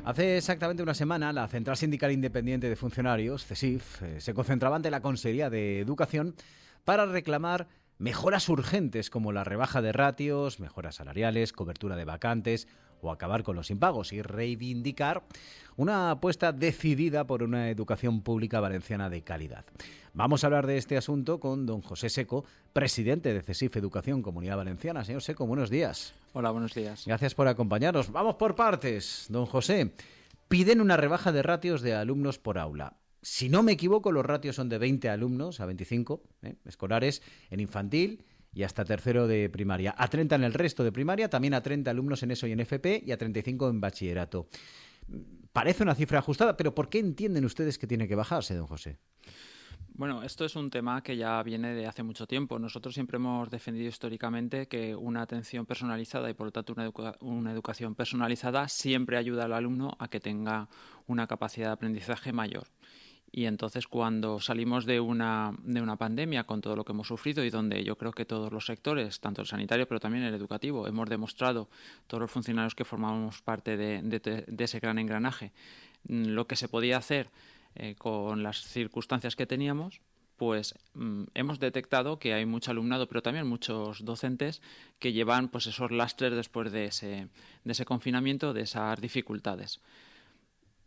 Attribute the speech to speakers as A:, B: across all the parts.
A: Hace exactamente una semana, la Central Sindical Independiente de Funcionarios, CESIF, se concentraba ante la Consejería de Educación para reclamar mejoras urgentes como la rebaja de ratios, mejoras salariales, cobertura de vacantes o acabar con los impagos y reivindicar una apuesta decidida por una educación pública valenciana de calidad. Vamos a hablar de este asunto con don José Seco, presidente de CESIF Educación Comunidad Valenciana. Señor Seco, buenos días.
B: Hola, buenos días.
A: Gracias por acompañarnos. Vamos por partes, don José. Piden una rebaja de ratios de alumnos por aula. Si no me equivoco, los ratios son de 20 alumnos a 25 escolares en infantil y hasta tercero de primaria. A 30 en el resto de primaria, también a 30 alumnos en ESO y en FP y a 35 en bachillerato. Parece una cifra ajustada, pero ¿por qué entienden ustedes que tiene que bajarse, don José?
B: Bueno, esto es un tema que ya viene de hace mucho tiempo. Nosotros siempre hemos defendido históricamente que una atención personalizada y por lo tanto una educación personalizada siempre ayuda al alumno a que tenga una capacidad de aprendizaje mayor. Y entonces cuando salimos de una pandemia con todo lo que hemos sufrido y donde yo creo que todos los sectores, tanto el sanitario pero también el educativo, hemos demostrado, todos los funcionarios que formamos parte de ese gran engranaje, lo que se podía hacer con las circunstancias que teníamos, pues hemos detectado que hay mucho alumnado, pero también muchos docentes que llevan pues esos lastres después de ese confinamiento, de esas dificultades.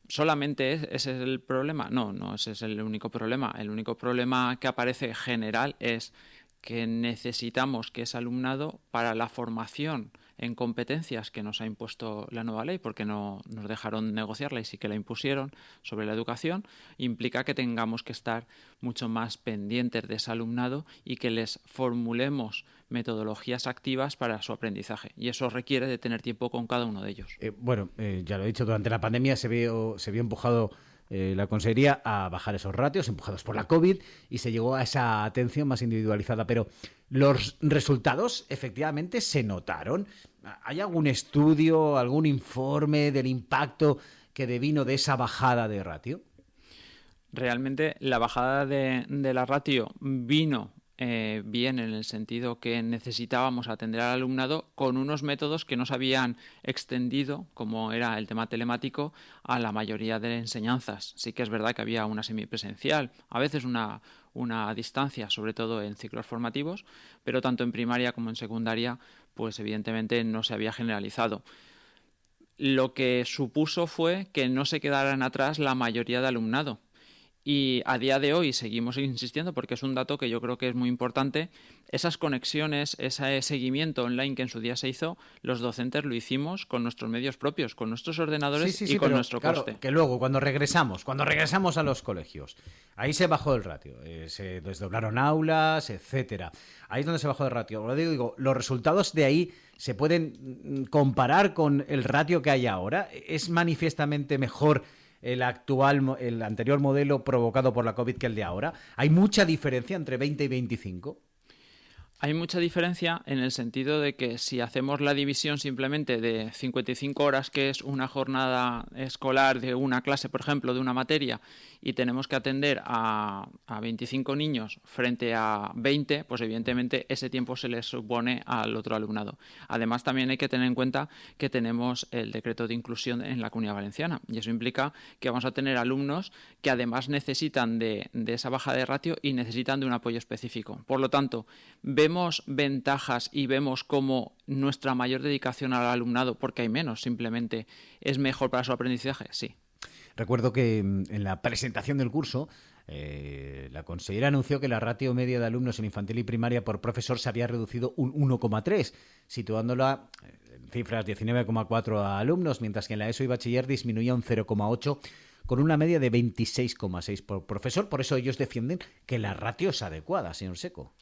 B: ¿Solamente ese es el problema? No, ese es el único problema. El único problema que aparece general es que necesitamos que ese alumnado, para la formación en competencias que nos ha impuesto la nueva ley, porque no nos dejaron negociarla y sí que la impusieron sobre la educación, implica que tengamos que estar mucho más pendientes de ese alumnado y que les formulemos metodologías activas para su aprendizaje. Y eso requiere de tener tiempo con cada uno de ellos.
A: Ya lo he dicho, durante la pandemia se vio empujado la Consejería a bajar esos ratios, empujados por la COVID, y se llegó a esa atención más individualizada. Pero los resultados efectivamente se notaron. ¿Hay algún estudio, algún informe del impacto que devino de esa bajada de ratio?
B: Realmente la bajada de la ratio vino bien en el sentido que necesitábamos atender al alumnado con unos métodos que no se habían extendido, como era el tema telemático, a la mayoría de enseñanzas. Sí que es verdad que había una semipresencial, a veces una distancia, sobre todo en ciclos formativos, pero tanto en primaria como en secundaria, pues evidentemente no se había generalizado. Lo que supuso fue que no se quedaran atrás la mayoría de alumnado. Y a día de hoy seguimos insistiendo, porque es un dato que yo creo que es muy importante, esas conexiones, ese seguimiento online que en su día se hizo, los docentes lo hicimos con nuestros medios propios, con nuestros ordenadores y con nuestro coste.
A: Que luego, cuando regresamos a los colegios, ahí se bajó el ratio, se desdoblaron aulas, etcétera. Ahí es donde se bajó el ratio. Lo digo, los resultados de ahí se pueden comparar con el ratio que hay ahora. ¿Es manifiestamente mejor el anterior modelo provocado por la COVID que el de ahora? ¿Hay mucha diferencia entre 20 y 25?
B: Hay mucha diferencia en el sentido de que si hacemos la división simplemente de 55 horas, que es una jornada escolar de una clase, por ejemplo, de una materia, y tenemos que atender a 25 niños frente a 20, pues evidentemente ese tiempo se les supone al otro alumnado. Además, también hay que tener en cuenta que tenemos el decreto de inclusión en la Comunidad Valenciana, y eso implica que vamos a tener alumnos que además necesitan de esa baja de ratio y necesitan de un apoyo específico. Por lo tanto, vemos ventajas y vemos cómo nuestra mayor dedicación al alumnado, porque hay menos, simplemente es mejor para su aprendizaje, sí.
A: Recuerdo que en la presentación del curso la consejera anunció que la ratio media de alumnos en infantil y primaria por profesor se había reducido un 1,3, situándola en cifras 19,4 a alumnos, mientras que en la ESO y bachiller disminuía un 0,8 con una media de 26,6 por profesor. Por eso ellos defienden que la ratio es adecuada, señor Seco.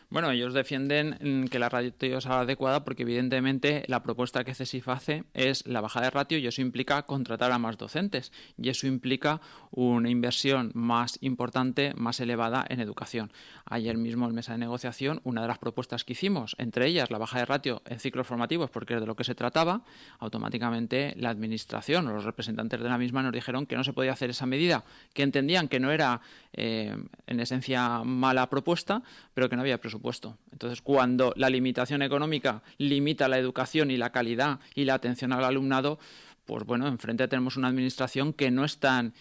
B: Bueno, ellos defienden que la ratio es adecuada porque evidentemente la propuesta que CESIF hace es la bajada de ratio y eso implica contratar a más docentes y eso implica una inversión más importante, más elevada en educación. Ayer mismo en mesa de negociación, una de las propuestas que hicimos, entre ellas la baja de ratio en ciclos formativos, porque es de lo que se trataba, automáticamente la administración o los representantes de la misma nos dijeron que no se podía hacer esa medida, que entendían que no era en esencia mala propuesta, pero que no había presupuesto. Entonces, cuando la limitación económica limita la educación y la calidad y la atención al alumnado, pues bueno, enfrente tenemos una administración que no es tan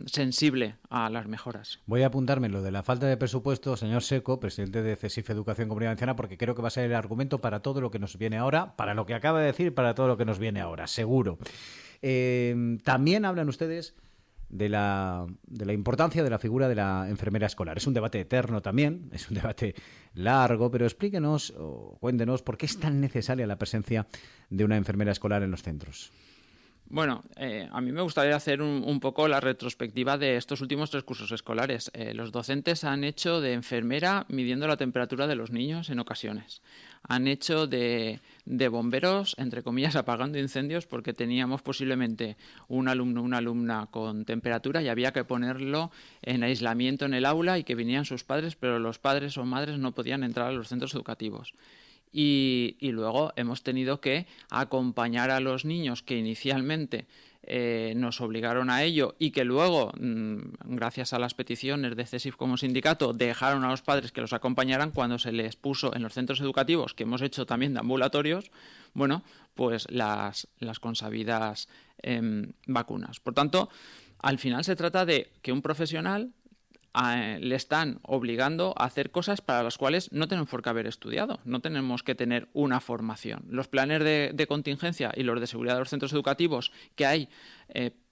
B: sensible a las mejoras.
A: Voy a apuntarme lo de la falta de presupuesto, señor Seco, presidente de CESIF Educación Comunidad Valenciana, porque creo que va a ser el argumento para todo lo que nos viene ahora, para lo que acaba de decir, para todo lo que nos viene ahora, seguro. También hablan ustedes de la importancia de la figura de la enfermera escolar. Es un debate eterno también, es un debate largo, pero explíquenos o cuéntenos por qué es tan necesaria la presencia de una enfermera escolar en los centros.
B: Bueno, a mí me gustaría hacer un poco la retrospectiva de estos últimos 3 cursos escolares. Los docentes han hecho de enfermera midiendo la temperatura de los niños en ocasiones. Han hecho de bomberos, entre comillas, apagando incendios porque teníamos posiblemente un alumno o una alumna con temperatura y había que ponerlo en aislamiento en el aula y que vinieran sus padres, pero los padres o madres no podían entrar a los centros educativos. Y luego hemos tenido que acompañar a los niños que inicialmente nos obligaron a ello y que luego, gracias a las peticiones de CESIF como sindicato, dejaron a los padres que los acompañaran cuando se les puso en los centros educativos, que hemos hecho también de ambulatorios, bueno, pues las consabidas vacunas. Por tanto, al final se trata de que un profesional le están obligando a hacer cosas para las cuales no tenemos por qué haber estudiado, no tenemos que tener una formación. Los planes de contingencia y los de seguridad de los centros educativos que hay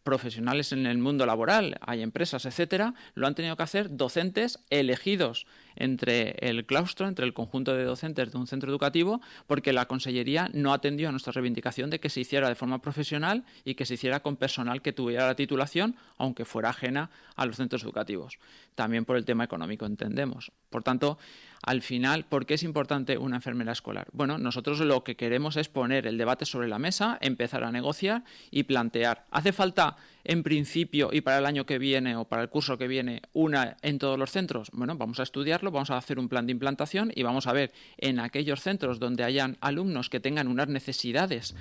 B: profesionales en el mundo laboral, hay empresas, etcétera, lo han tenido que hacer docentes elegidos entre el claustro, entre el conjunto de docentes de un centro educativo, porque la Consellería no atendió a nuestra reivindicación de que se hiciera de forma profesional y que se hiciera con personal que tuviera la titulación, aunque fuera ajena a los centros educativos. También por el tema económico, entendemos. Por tanto, al final, ¿por qué es importante una enfermera escolar? Bueno, nosotros lo que queremos es poner el debate sobre la mesa, empezar a negociar y plantear. ¿Hace falta, en principio, y para el año que viene o para el curso que viene, una en todos los centros? Bueno, vamos a estudiarlo, vamos a hacer un plan de implantación y vamos a ver en aquellos centros donde hayan alumnos que tengan unas necesidades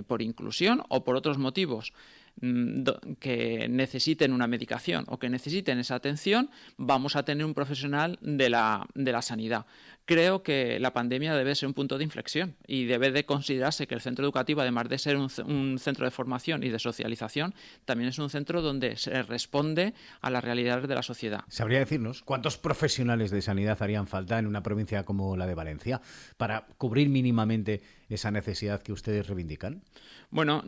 B: por inclusión o por otros motivos que necesiten una medicación o que necesiten esa atención, vamos a tener un profesional de la sanidad. Creo que la pandemia debe ser un punto de inflexión y debe de considerarse que el centro educativo, además de ser un centro de formación y de socialización, también es un centro donde se responde a las realidades de la sociedad.
A: ¿Sabría decirnos cuántos profesionales de sanidad harían falta en una provincia como la de Valencia para cubrir mínimamente esa necesidad que ustedes reivindican?
B: Bueno,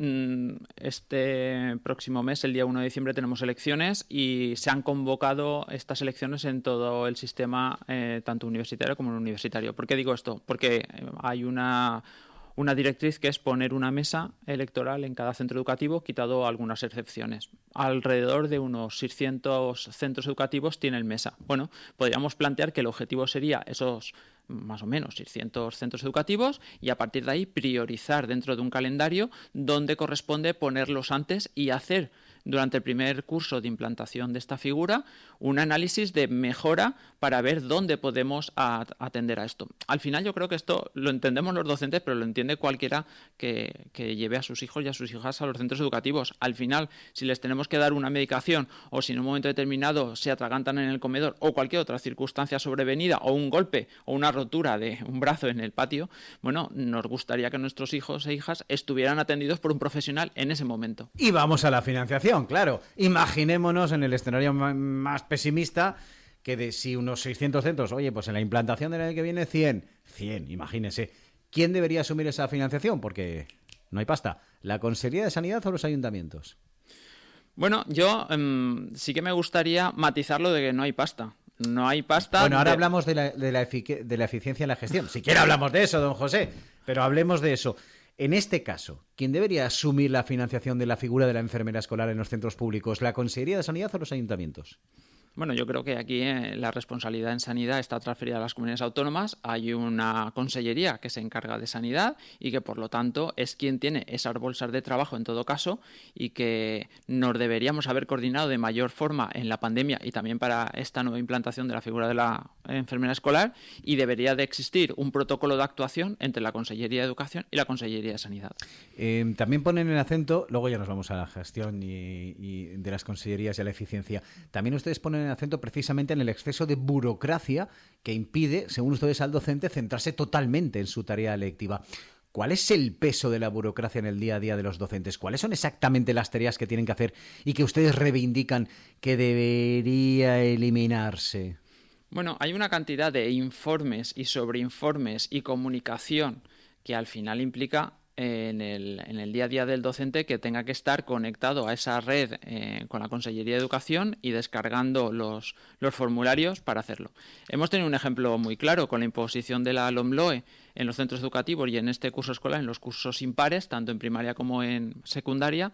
B: este próximo mes, el día 1 de diciembre, tenemos elecciones y se han convocado estas elecciones en todo el sistema, tanto universitario como no universitario. ¿Por qué digo esto? Porque hay una directriz que es poner una mesa electoral en cada centro educativo, quitado algunas excepciones. Alrededor de unos 600 centros educativos tienen mesa. Bueno, podríamos plantear que el objetivo sería esos más o menos 600 centros educativos y a partir de ahí priorizar dentro de un calendario donde corresponde ponerlos antes y hacer durante el primer curso de implantación de esta figura un análisis de mejora para ver dónde podemos atender a esto. Al final yo creo que esto lo entendemos los docentes, pero lo entiende cualquiera que lleve a sus hijos y a sus hijas a los centros educativos. Al final, si les tenemos que dar una medicación o si en un momento determinado se atragantan en el comedor o cualquier otra circunstancia sobrevenida o un golpe o una rotura de un brazo en el patio, bueno, nos gustaría que nuestros hijos e hijas estuvieran atendidos por un profesional en ese momento.
A: Y vamos a la financiación, claro. Imaginémonos en el escenario más pesimista que de si unos 600 centros, oye, pues en la implantación del año que viene 100, imagínense. ¿Quién debería asumir esa financiación? Porque no hay pasta. ¿La Consejería de Sanidad o los ayuntamientos?
B: Bueno, yo sí que me gustaría matizarlo de que no hay pasta. No hay pasta.
A: Bueno, ahora hablamos de la eficiencia en la gestión. Siquiera hablamos de eso, don José, pero hablemos de eso. En este caso, ¿quién debería asumir la financiación de la figura de la enfermera escolar en los centros públicos? ¿La Consejería de Sanidad o los ayuntamientos?
B: Bueno, yo creo que aquí la responsabilidad en sanidad está transferida a las comunidades autónomas. Hay una consellería que se encarga de sanidad y que, por lo tanto, es quien tiene esas bolsas de trabajo en todo caso y que nos deberíamos haber coordinado de mayor forma en la pandemia y también para esta nueva implantación de la figura de la enfermera escolar, y debería de existir un protocolo de actuación entre la Consellería de Educación y la Consellería de Sanidad.
A: También ponen el acento, luego ya nos vamos a la gestión y de las consellerías y a la eficiencia, también ustedes ponen el acento precisamente en el exceso de burocracia que impide, según ustedes, al docente centrarse totalmente en su tarea lectiva. ¿Cuál es el peso de la burocracia en el día a día de los docentes? ¿Cuáles son exactamente las tareas que tienen que hacer y que ustedes reivindican que debería eliminarse?
B: Bueno, hay una cantidad de informes y sobreinformes y comunicación que al final implica en el día a día del docente que tenga que estar conectado a esa red con la Consellería de Educación y descargando los formularios para hacerlo. Hemos tenido un ejemplo muy claro con la imposición de la LOMLOE en los centros educativos y en este curso escolar, en los cursos impares, tanto en primaria como en secundaria.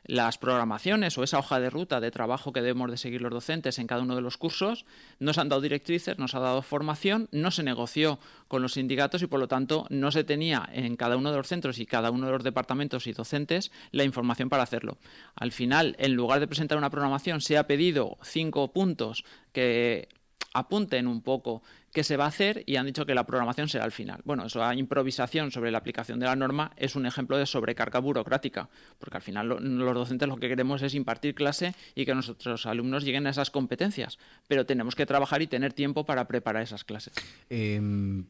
B: Las programaciones o esa hoja de ruta de trabajo que debemos de seguir los docentes en cada uno de los cursos nos han dado directrices, nos ha dado formación, no se negoció con los sindicatos y por lo tanto no se tenía en cada uno de los centros y cada uno de los departamentos y docentes la información para hacerlo. Al final, en lugar de presentar una programación, se ha pedido 5 puntos que apunten un poco qué se va a hacer y han dicho que la programación será al final. Bueno, esa improvisación sobre la aplicación de la norma es un ejemplo de sobrecarga burocrática, porque al final los docentes lo que queremos es impartir clase y que nuestros alumnos lleguen a esas competencias, pero tenemos que trabajar y tener tiempo para preparar esas clases.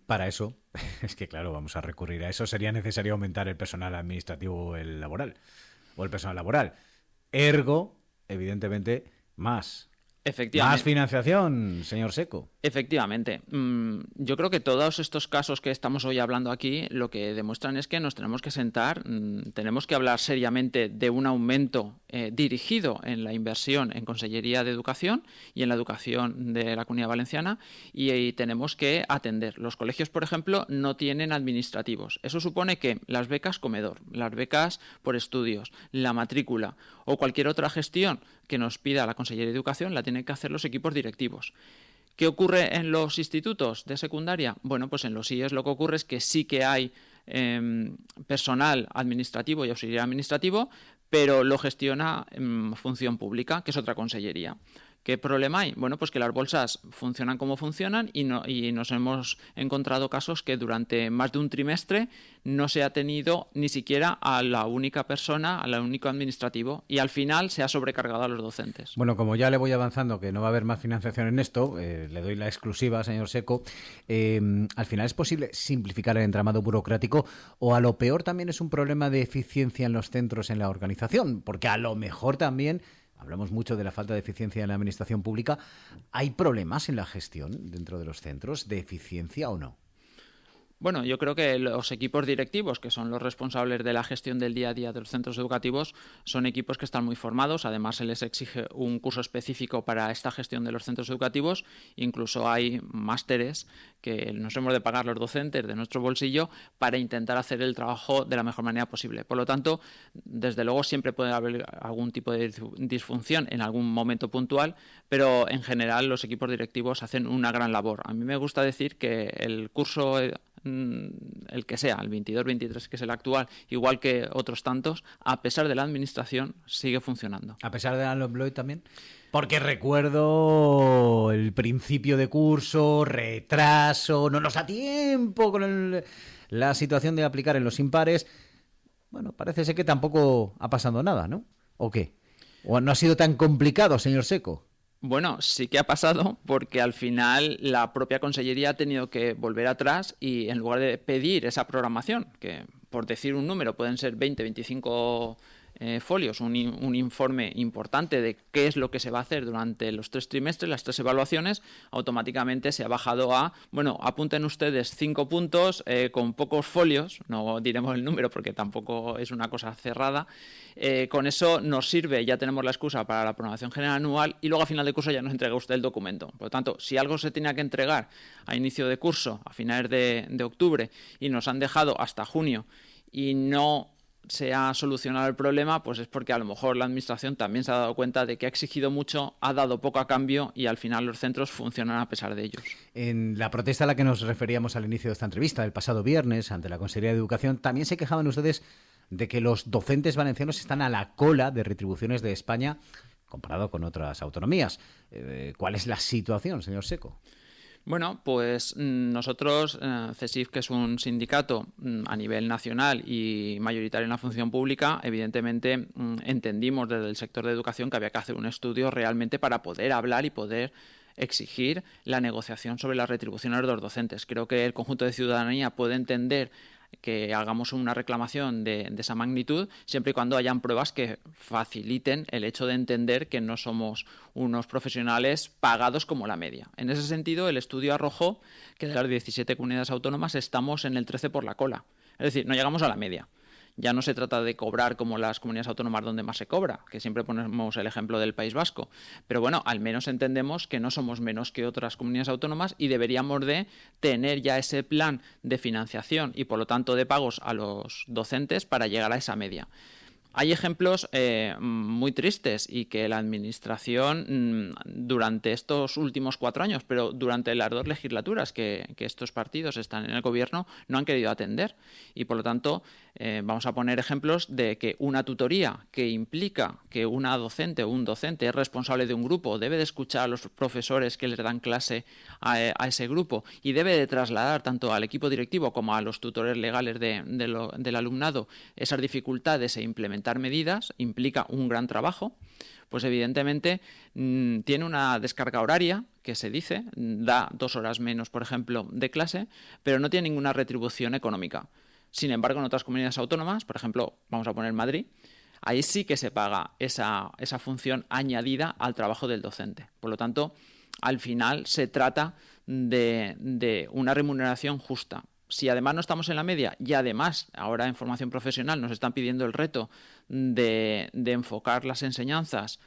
A: Para eso, es que claro, vamos a recurrir a eso, sería necesario aumentar el personal administrativo o el personal laboral. Ergo, evidentemente, más financiación, señor Seco.
B: Efectivamente. Yo creo que todos estos casos que estamos hoy hablando aquí lo que demuestran es que nos tenemos que sentar, tenemos que hablar seriamente de un aumento dirigido en la inversión en Consellería de Educación y en la educación de la Comunidad Valenciana y tenemos que atender. Los colegios, por ejemplo, no tienen administrativos. Eso supone que las becas comedor, las becas por estudios, la matrícula o cualquier otra gestión que nos pida la Consellería de Educación la tienen que hacer los equipos directivos. ¿Qué ocurre en los institutos de secundaria? Bueno, pues en los IES lo que ocurre es que sí que hay personal administrativo y auxiliar administrativo, pero lo gestiona Función Pública, que es otra consellería. ¿Qué problema hay? Bueno, pues que las bolsas funcionan como funcionan y nos hemos encontrado casos que durante más de un trimestre no se ha tenido ni siquiera a la única persona, al único administrativo, y al final se ha sobrecargado a los docentes.
A: Bueno, como ya le voy avanzando que no va a haber más financiación en esto, le doy la exclusiva, señor Seco. ¿Al final es posible simplificar el entramado burocrático o a lo peor también es un problema de eficiencia en los centros, en la organización? Porque a lo mejor también... Hablamos mucho de la falta de eficiencia en la administración pública. ¿Hay problemas en la gestión dentro de los centros de eficiencia o no?
B: Bueno, yo creo que los equipos directivos, que son los responsables de la gestión del día a día de los centros educativos, son equipos que están muy formados. Además, se les exige un curso específico para esta gestión de los centros educativos. Incluso hay másteres que nos hemos de pagar los docentes de nuestro bolsillo para intentar hacer el trabajo de la mejor manera posible. Por lo tanto, desde luego siempre puede haber algún tipo de disfunción en algún momento puntual, pero en general los equipos directivos hacen una gran labor. A mí me gusta decir que el curso... el que sea, el 22-23, que es el actual, igual que otros tantos, a pesar de la administración, sigue funcionando.
A: ¿A pesar de la LOMLOE también? Porque recuerdo el principio de curso, retraso, no nos da tiempo con la situación de aplicar en los impares. Bueno, parece ser que tampoco ha pasado nada, ¿no? ¿O qué? ¿O no ha sido tan complicado, señor Seco?
B: Bueno, sí que ha pasado porque al final la propia Consellería ha tenido que volver atrás y en lugar de pedir esa programación, que por decir un número pueden ser 20, 25 folios, un informe importante de qué es lo que se va a hacer durante los 3 trimestres, las 3 evaluaciones, automáticamente se ha bajado a, bueno, apunten ustedes 5 puntos con pocos folios, no diremos el número porque tampoco es una cosa cerrada, con eso nos sirve, ya tenemos la excusa para la programación general anual y luego a final de curso ya nos entrega usted el documento. Por lo tanto, si algo se tenía que entregar a inicio de curso, a finales de octubre, y nos han dejado hasta junio y no se ha solucionado el problema, pues es porque a lo mejor la administración también se ha dado cuenta de que ha exigido mucho, ha dado poco a cambio y al final los centros funcionan a pesar de ellos.
A: En la protesta a la que nos referíamos al inicio de esta entrevista, el pasado viernes, ante la Consellería de Educación, también se quejaban ustedes de que los docentes valencianos están a la cola de retribuciones de España comparado con otras autonomías. ¿Cuál es la situación, señor Seco?
B: Bueno, pues nosotros, CESIF, que es un sindicato a nivel nacional y mayoritario en la función pública, evidentemente entendimos desde el sector de educación que había que hacer un estudio realmente para poder hablar y poder exigir la negociación sobre las retribuciones de los docentes. Creo que el conjunto de ciudadanía puede entender que hagamos una reclamación de esa magnitud, siempre y cuando hayan pruebas que faciliten el hecho de entender que no somos unos profesionales pagados como la media. En ese sentido, el estudio arrojó que de las 17 comunidades autónomas estamos en el 13 por la cola. Es decir, no llegamos a la media. Ya no se trata de cobrar como las comunidades autónomas donde más se cobra, que siempre ponemos el ejemplo del País Vasco. Pero bueno, al menos entendemos que no somos menos que otras comunidades autónomas y deberíamos de tener ya ese plan de financiación y por lo tanto de pagos a los docentes para llegar a esa media. Hay ejemplos muy tristes y que la Administración durante estos últimos 4 años, pero durante las 2 legislaturas que estos partidos están en el gobierno, no han querido atender. Y por lo tanto, vamos a poner ejemplos de que una tutoría que implica que una docente o un docente es responsable de un grupo, debe de escuchar a los profesores que les dan clase a ese grupo y debe de trasladar tanto al equipo directivo como a los tutores legales del alumnado esas dificultades e implementar medidas, implica un gran trabajo, pues evidentemente tiene una descarga horaria que se dice, da 2 horas menos, por ejemplo, de clase, pero no tiene ninguna retribución económica. Sin embargo, en otras comunidades autónomas, por ejemplo, vamos a poner Madrid, ahí sí que se paga esa función añadida al trabajo del docente. Por lo tanto, al final se trata de una remuneración justa. Si además no estamos en la media y además ahora en formación profesional nos están pidiendo el reto de enfocar las enseñanzas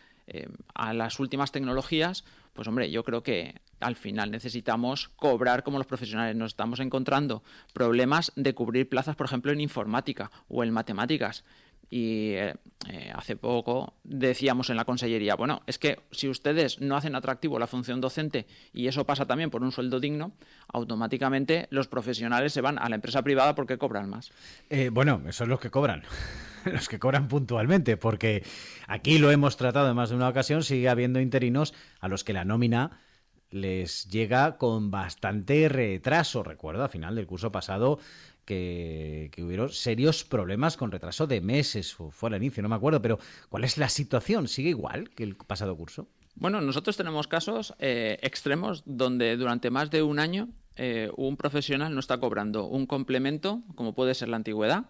B: a las últimas tecnologías, pues hombre, yo creo que al final necesitamos cobrar como los profesionales. Nos estamos encontrando problemas de cubrir plazas, por ejemplo, en informática o en matemáticas. Y hace poco decíamos en la consellería, bueno, es que si ustedes no hacen atractivo la función docente y eso pasa también por un sueldo digno, automáticamente los profesionales se van a la empresa privada porque cobran más.
A: Bueno, eso es lo que cobran. Los que cobran puntualmente, porque aquí lo hemos tratado en más de una ocasión, sigue habiendo interinos a los que la nómina les llega con bastante retraso. Recuerdo, a final del curso pasado, que hubieron serios problemas con retraso de meses, o fue al inicio, no me acuerdo, pero ¿cuál es la situación? ¿Sigue igual que el pasado curso?
B: Bueno, nosotros tenemos casos extremos donde durante más de un año un profesional no está cobrando un complemento, como puede ser la antigüedad,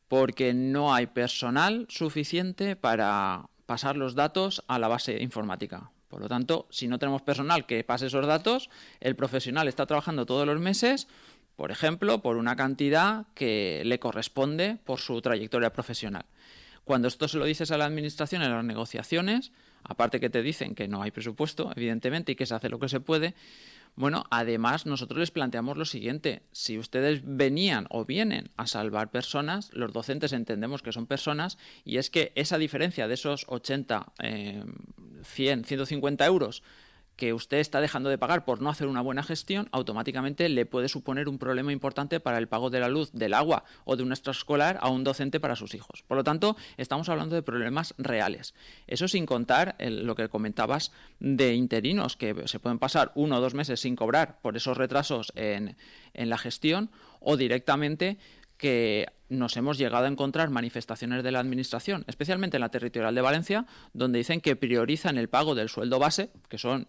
B: porque no hay personal suficiente para pasar los datos a la base informática. Por lo tanto, si no tenemos personal que pase esos datos, el profesional está trabajando todos los meses, por ejemplo, por una cantidad que le corresponde por su trayectoria profesional. Cuando esto se lo dices a la administración en las negociaciones, aparte que te dicen que no hay presupuesto, evidentemente, y que se hace lo que se puede, bueno, además nosotros les planteamos lo siguiente: si ustedes venían o vienen a salvar personas, los docentes entendemos que son personas, y es que esa diferencia de esos 80, 100, 150 euros que usted está dejando de pagar por no hacer una buena gestión, automáticamente le puede suponer un problema importante para el pago de la luz, del agua o de un extraescolar a un docente para sus hijos. Por lo tanto, estamos hablando de problemas reales. Eso sin contar lo que comentabas de interinos, que se pueden pasar 1 o 2 meses sin cobrar por esos retrasos en la gestión, o directamente que nos hemos llegado a encontrar manifestaciones de la Administración, especialmente en la territorial de Valencia, donde dicen que priorizan el pago del sueldo base, que son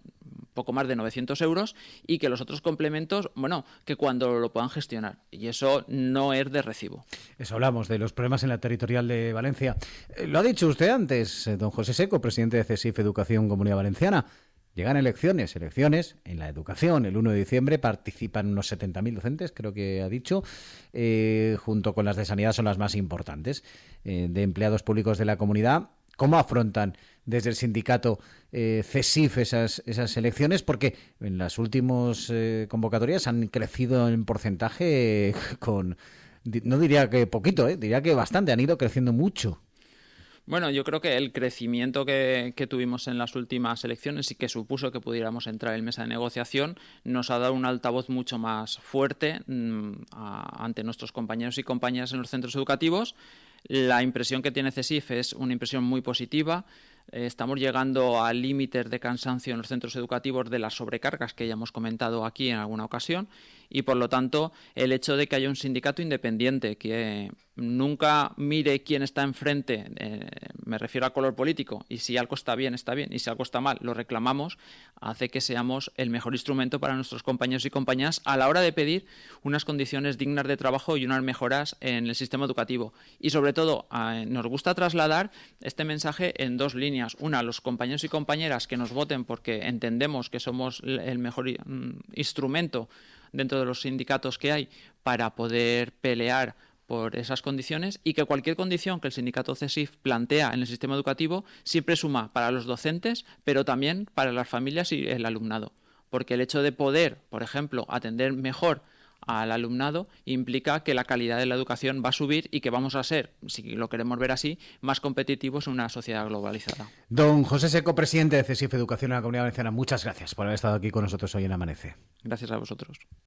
B: poco más de 900 euros, y que los otros complementos, bueno, que cuando lo puedan gestionar. Y eso no es de recibo.
A: Eso hablamos de los problemas en la territorial de Valencia. Lo ha dicho usted antes, don José Seco, presidente de CESIF Educación Comunidad Valenciana. Llegan elecciones en la educación. El 1 de diciembre participan unos 70.000 docentes, creo que ha dicho, junto con las de sanidad son las más importantes, de empleados públicos de la comunidad. ¿Cómo afrontan desde el sindicato CESIF esas elecciones? Porque en las últimas convocatorias han crecido en porcentaje no diría que poquito, diría que bastante, han ido creciendo mucho.
B: Bueno, yo creo que el crecimiento que tuvimos en las últimas elecciones y que supuso que pudiéramos entrar en mesa de negociación nos ha dado un altavoz mucho más fuerte ante nuestros compañeros y compañeras en los centros educativos. La impresión que tiene CESIF es una impresión muy positiva. Estamos llegando a límites de cansancio en los centros educativos de las sobrecargas que ya hemos comentado aquí en alguna ocasión, y por lo tanto el hecho de que haya un sindicato independiente que nunca mire quién está enfrente, me refiero a color político, y si algo está bien, y si algo está mal, lo reclamamos, hace que seamos el mejor instrumento para nuestros compañeros y compañeras a la hora de pedir unas condiciones dignas de trabajo y unas mejoras en el sistema educativo. Y sobre todo, nos gusta trasladar este mensaje en dos líneas. Una, a los compañeros y compañeras que nos voten porque entendemos que somos el mejor instrumento dentro de los sindicatos que hay para poder pelear por esas condiciones, y que cualquier condición que el sindicato CESIF plantea en el sistema educativo siempre suma para los docentes, pero también para las familias y el alumnado. Porque el hecho de poder, por ejemplo, atender mejor al alumnado implica que la calidad de la educación va a subir y que vamos a ser, si lo queremos ver así, más competitivos en una sociedad globalizada.
A: Don José Seco, presidente de CESIF Educación en la Comunidad Valenciana, muchas gracias por haber estado aquí con nosotros hoy en Amanece.
B: Gracias a vosotros.